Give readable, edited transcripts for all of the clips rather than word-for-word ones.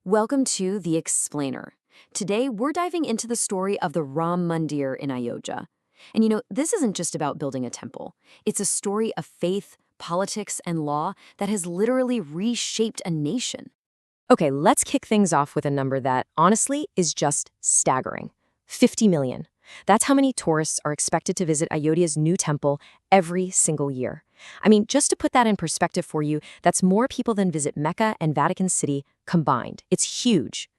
Welcome to The Explainer. Today, we're diving into the story of the Ram Mandir in Ayodhya. And this isn't just about building a temple. It's a story of faith, politics, and law that has literally reshaped a nation. Okay, let's kick things off with a number that, honestly, is just staggering. 50 million. That's how many tourists are expected to visit Ayodhya's new temple every single year. I mean, just to put that in perspective for you, that's more people than visit Mecca and Vatican City combined. It's huge.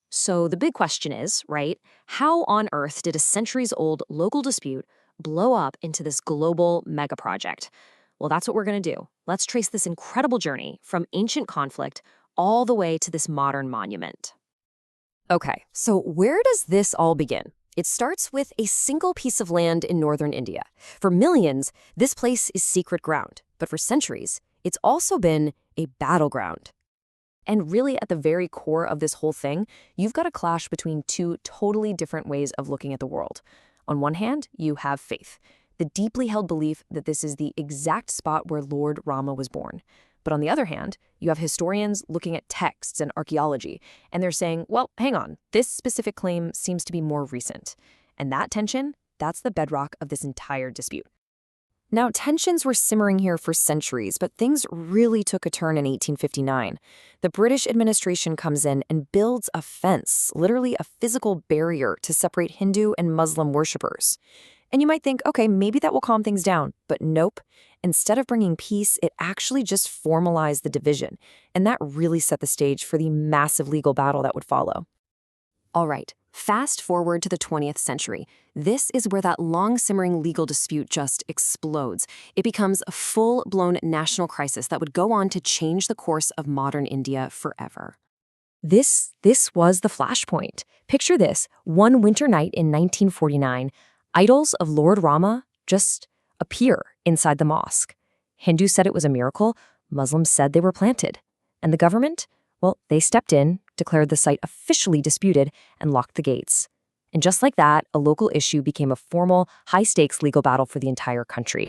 So the big question is, right, how on earth did a centuries-old local dispute blow up into this global mega project? Well, that's what we're going to do. Let's trace this incredible journey from ancient conflict all the way to this modern monument. Okay, so where does this all begin? It starts with a single piece of land in northern India. For millions, this place is secret ground, but for centuries, it's also been a battleground. And really at the very core of this whole thing, you've got a clash between two totally different ways of looking at the world. On one hand, you have faith, the deeply held belief that this is the exact spot where Lord Rama was born. But on the other hand, you have historians looking at texts and archaeology, and they're saying, well, hang on, this specific claim seems to be more recent. And that tension, that's the bedrock of this entire dispute. Now, tensions were simmering here for centuries, but things really took a turn in 1859. The British administration comes in and builds a fence, literally a physical barrier to separate Hindu and Muslim worshippers. And you might think, okay, maybe that will calm things down, but nope. Instead of bringing peace, it actually just formalized the division, and that really set the stage for the massive legal battle that would follow. All right, fast forward to the 20th century. This is where that long-simmering legal dispute just explodes. It becomes a full-blown national crisis that would go on to change the course of modern India forever. This was the flashpoint. Picture this, one winter night in 1949, idols of Lord Rama just appear inside the mosque. Hindus said it was a miracle, Muslims said they were planted. And the government? Well, they stepped in, declared the site officially disputed, and locked the gates. And just like that, a local issue became a formal, high-stakes legal battle for the entire country.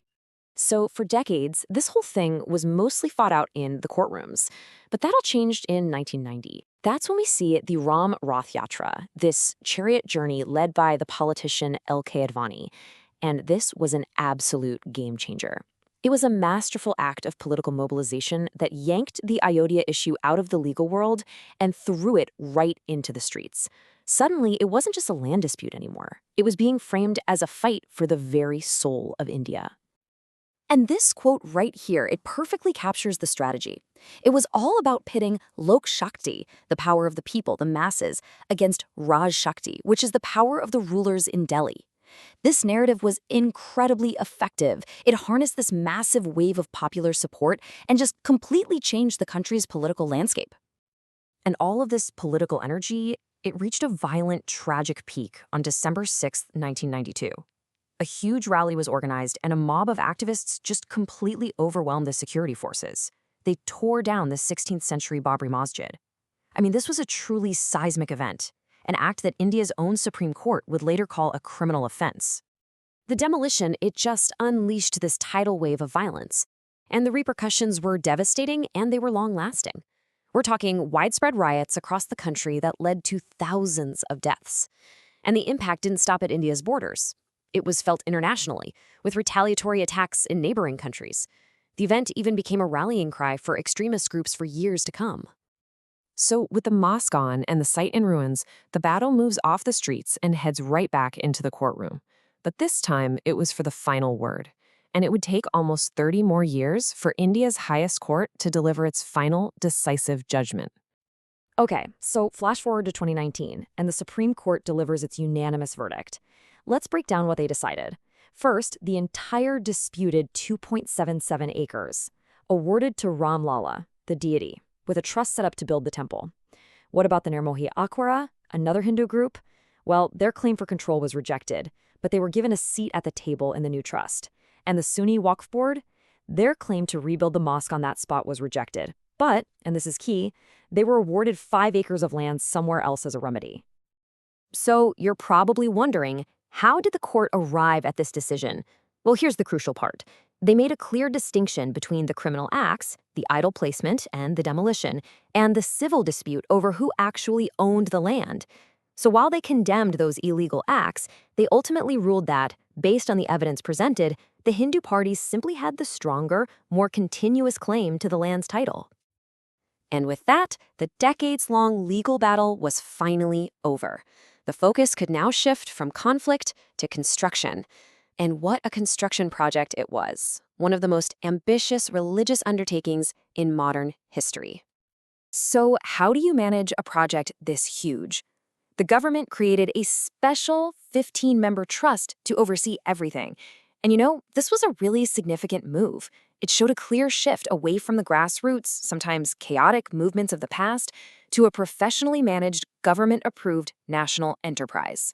So for decades, this whole thing was mostly fought out in the courtrooms. But that all changed in 1990. That's when we see the Ram Rath Yatra, this chariot journey led by the politician L.K. Advani. And this was an absolute game changer. It was a masterful act of political mobilization that yanked the Ayodhya issue out of the legal world and threw it right into the streets. Suddenly, it wasn't just a land dispute anymore. It was being framed as a fight for the very soul of India. And this quote right here, it perfectly captures the strategy. It was all about pitting Lok Shakti, the power of the people, the masses, against Raj Shakti, which is the power of the rulers in Delhi. This narrative was incredibly effective. It harnessed this massive wave of popular support and just completely changed the country's political landscape. And all of this political energy, it reached a violent, tragic peak on December 6, 1992. A huge rally was organized, and a mob of activists just completely overwhelmed the security forces. They tore down the 16th century Babri Masjid. I mean, this was a truly seismic event, an act that India's own Supreme Court would later call a criminal offense. The demolition, it just unleashed this tidal wave of violence, and the repercussions were devastating and they were long-lasting. We're talking widespread riots across the country that led to thousands of deaths. And the impact didn't stop at India's borders. It was felt internationally, with retaliatory attacks in neighboring countries. The event even became a rallying cry for extremist groups for years to come. So, with the mosque gone and the site in ruins, the battle moves off the streets and heads right back into the courtroom. But this time, it was for the final word. And it would take almost 30 more years for India's highest court to deliver its final, decisive judgment. Okay, so flash forward to 2019, and the Supreme Court delivers its unanimous verdict. Let's break down what they decided. First, the entire disputed 2.77 acres, awarded to Ram Lalla, the deity, with a trust set up to build the temple. What about the Nirmohi Akhara, another Hindu group? Well, their claim for control was rejected, but they were given a seat at the table in the new trust. And the Sunni Waqf Board, their claim to rebuild the mosque on that spot was rejected. But, and this is key, they were awarded 5 acres of land somewhere else as a remedy. So you're probably wondering, how did the court arrive at this decision? Well, here's the crucial part. They made a clear distinction between the criminal acts, the idol placement and the demolition, and the civil dispute over who actually owned the land. So while they condemned those illegal acts, they ultimately ruled that, based on the evidence presented, the Hindu parties simply had the stronger, more continuous claim to the land's title. And with that, the decades-long legal battle was finally over. The focus could now shift from conflict to construction. And what a construction project it was. One of the most ambitious religious undertakings in modern history. So how do you manage a project this huge? The government created a special 15-member trust to oversee everything. And this was a really significant move. It showed a clear shift away from the grassroots, sometimes chaotic movements of the past, to a professionally managed, government-approved national enterprise.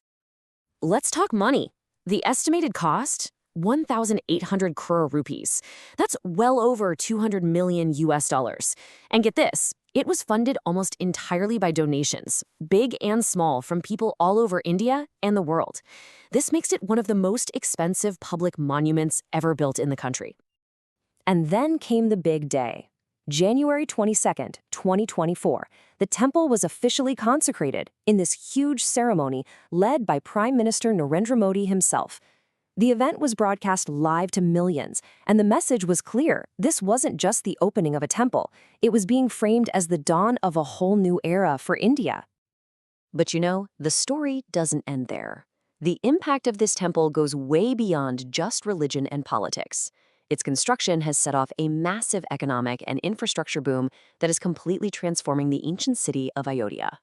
Let's talk money. The estimated cost? 1,800 crore rupees. That's well over 200 million US dollars. And get this, it was funded almost entirely by donations, big and small, from people all over India and the world. This makes it one of the most expensive public monuments ever built in the country. And then came the big day. January 22nd, 2024, the temple was officially consecrated in this huge ceremony led by Prime Minister Narendra Modi himself. The event was broadcast live to millions, and the message was clear. This wasn't just the opening of a temple. It was being framed as the dawn of a whole new era for India. But the story doesn't end there. The impact of this temple goes way beyond just religion and politics. Its construction has set off a massive economic and infrastructure boom that is completely transforming the ancient city of Ayodhya.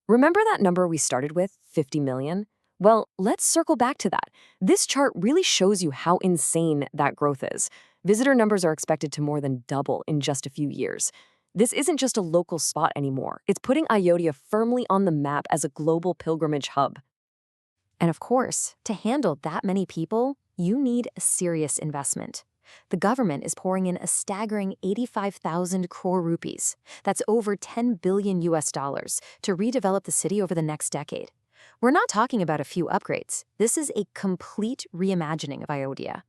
Remember that number we started with, 50 million? Well, let's circle back to that. This chart really shows you how insane that growth is. Visitor numbers are expected to more than double in just a few years. This isn't just a local spot anymore. It's putting Ayodhya firmly on the map as a global pilgrimage hub. And of course, to handle that many people, you need a serious investment. The government is pouring in a staggering 85,000 crore rupees. That's over 10 billion US dollars to redevelop the city over the next decade. We're not talking about a few upgrades. This is a complete reimagining of Ayodhya.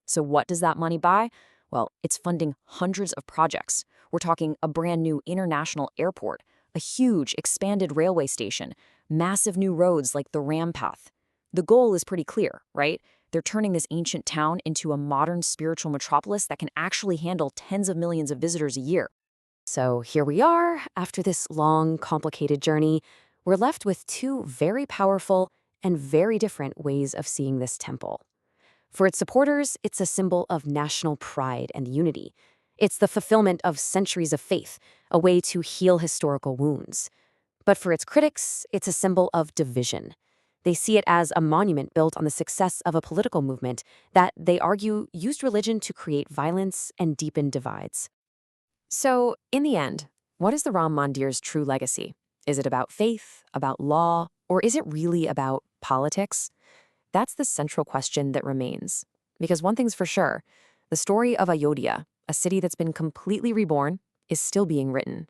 So what does that money buy? Well, it's funding hundreds of projects. We're talking a brand new international airport, a huge expanded railway station, massive new roads like the Ram Path. The goal is pretty clear, right? They're turning this ancient town into a modern spiritual metropolis that can actually handle tens of millions of visitors a year. So here we are, after this long, complicated journey. We're left with two very powerful and very different ways of seeing this temple. For its supporters, it's a symbol of national pride and unity. It's the fulfillment of centuries of faith, a way to heal historical wounds. But for its critics, it's a symbol of division. They see it as a monument built on the success of a political movement that, they argue, used religion to create violence and deepen divides. So, in the end, what is the Ram Mandir's true legacy? Is it about faith, about law, or is it really about politics? That's the central question that remains. Because one thing's for sure, the story of Ayodhya, a city that's been completely reborn, is still being written.